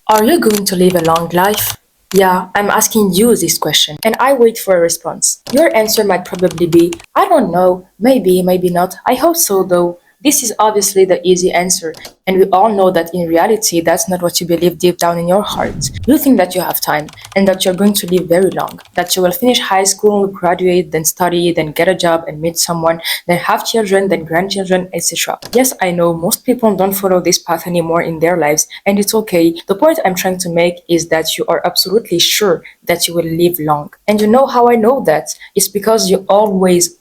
Are you going to live a long life? Yeah, I'm asking you this question, and I wait for a response. Your answer might probably be, I don't know, maybe, maybe not. I hope so, though. This is obviously the easy answer, and we all know that in reality, that's not what you believe deep down in your heart. You think that you have time, and that you're going to live very long, that you will finish high school, graduate, then study, then get a job and meet someone, then have children, then grandchildren, etc. Yes, I know most people don't follow this path anymore in their lives, and it's okay. The point I'm trying to make is that you are absolutely sure that you will live long. And you know how I know that? It's because you always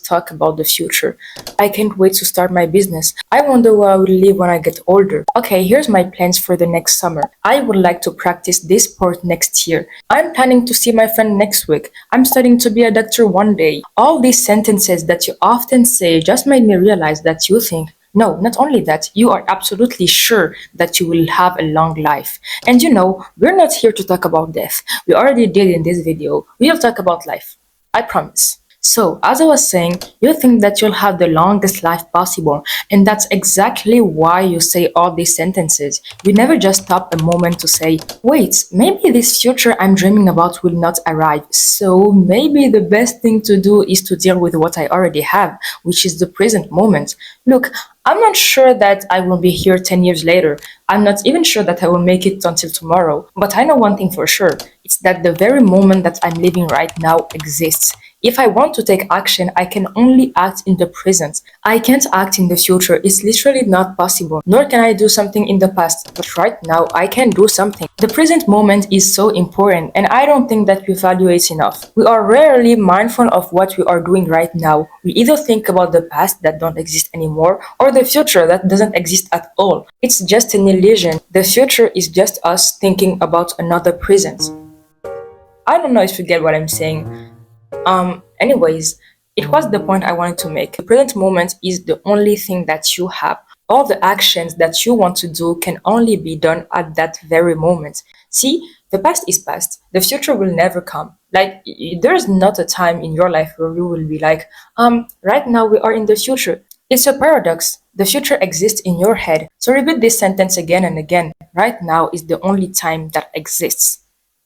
talk about the future. I can't wait to start my business. I wonder where I will live when I get older. Okay, here's my plans for the next summer. I would like to practice this sport next year. I'm planning to see my friend next week. I'm studying to be a doctor one day. All these sentences that you often say just made me realize that you think, no, not only that, you are absolutely sure that you will have a long life. And you know, we're not here to talk about death. We already did in this video. We'll talk about life. I promise. So, as I was saying, you think that you'll have the longest life possible, and that's exactly why you say all these sentences. You never just stop a moment to say, wait, maybe this future I'm dreaming about will not arrive, so maybe the best thing to do is to deal with what I already have, which is the present moment. Look, I'm not sure that I will be here 10 years later. I'm not even sure that I will make it until tomorrow. But I know one thing for sure. It's that the very moment that I'm living right now exists. If I want to take action, I can only act in the present. I can't act in the future. It's literally not possible. Nor can I do something in the past. But right now, I can do something. The present moment is so important, and I don't think that we value it enough. We are rarely mindful of what we are doing right now. We either think about the past that don't exist anymore, or the future that doesn't exist at all. It's just an illusion. The future is just us thinking about another present. I don't know if you get what I'm saying. Anyways, it was the point I wanted to make. The present moment is the only thing that you have. All the actions that you want to do can only be done at that very moment. See, the past is past. The future will never come. Like, there's not a time in your life where you will be like, right now we are in the future. It's a paradox. The future exists in your head. So repeat this sentence again and again. Right now is the only time that exists.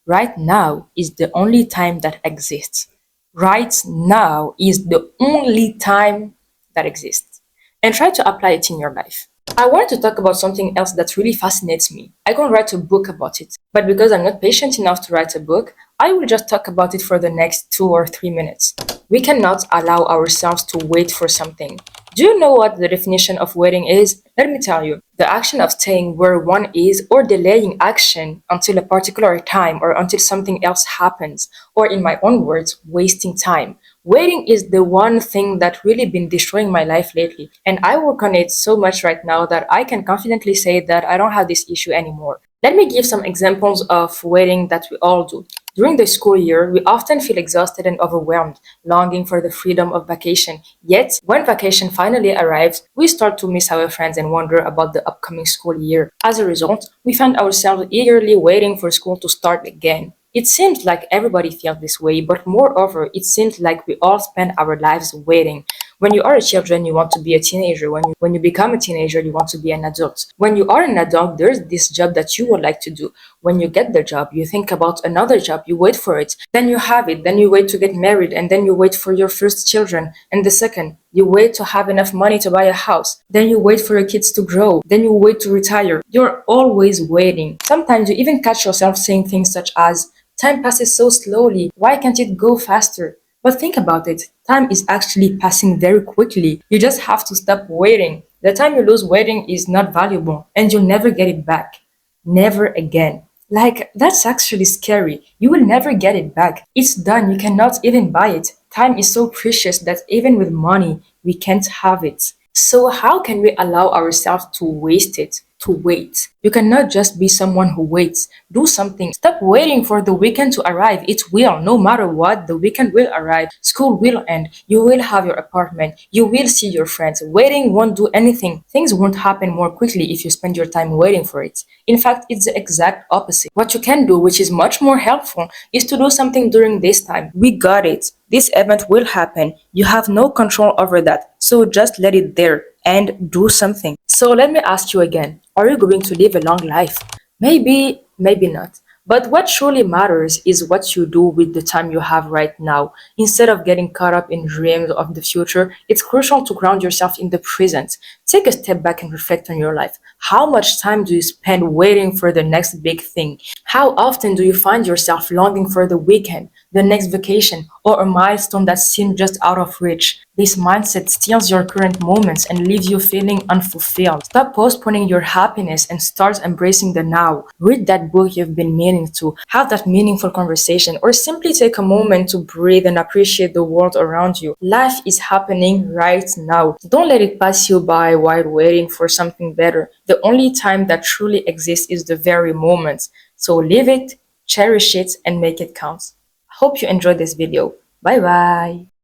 Right now is the only time that exists. Right now is the only time that exists. And try to apply it in your life. I wanted to talk about something else that really fascinates me. I can write a book about it, but because I'm not patient enough to write a book, I will just talk about it for the next 2 or 3 minutes. We cannot allow ourselves to wait for something. Do you know what the definition of waiting is? Let me tell you. The action of staying where one is or delaying action until a particular time or until something else happens, or in my own words, wasting time. Waiting is the one thing that really been destroying my life lately, and I work on it so much right now that I can confidently say that I don't have this issue anymore. Let me give some examples of waiting that we all do. During the school year, we often feel exhausted and overwhelmed, longing for the freedom of vacation. Yet, when vacation finally arrives, we start to miss our friends and wonder about the upcoming school year. As a result, we find ourselves eagerly waiting for school to start again. It seems like everybody feels this way, but moreover, it seems like we all spend our lives waiting. When you are a children, you want to be a teenager. When you become a teenager, you want to be an adult. When you are an adult, there's this job that you would like to do. When you get the job, you think about another job, you wait for it. Then you have it, then you wait to get married, and then you wait for your first children. And the second, you wait to have enough money to buy a house. Then you wait for your kids to grow. Then you wait to retire. You're always waiting. Sometimes you even catch yourself saying things such as, time passes so slowly, why can't it go faster? But think about it, time is actually passing very quickly. You just have to stop waiting. The time you lose waiting is not valuable, and you'll never get it back. Never again. Like, that's actually scary. You will never get it back. It's done, you cannot even buy it. Time is so precious that even with money, we can't have it. So how can we allow ourselves to waste it? To wait. You cannot just be someone who waits. Do something. Stop waiting for the weekend to arrive. It will. No matter what, the weekend will arrive. School will end. You will have your apartment. You will see your friends. Waiting won't do anything. Things won't happen more quickly if you spend your time waiting for it. In fact, it's the exact opposite. What you can do, which is much more helpful, is to do something during this time. We got it. This event will happen. You have no control over that. So just let it there and do something. So let me ask you again. Are you going to live a long life? Maybe, maybe not. But what truly matters is what you do with the time you have right now. Instead of getting caught up in dreams of the future, it's crucial to ground yourself in the present. Take a step back and reflect on your life. How much time do you spend waiting for the next big thing? How often do you find yourself longing for the weekend, the next vacation, or a milestone that seems just out of reach? This mindset steals your current moments and leaves you feeling unfulfilled. Stop postponing your happiness and start embracing the now. Read that book you've been meaning to, have that meaningful conversation, or simply take a moment to breathe and appreciate the world around you. Life is happening right now. Don't let it pass you by while waiting for something better. The only time that truly exists is the very moment. So live it, cherish it, and make it count. Hope you enjoyed this video. Bye bye.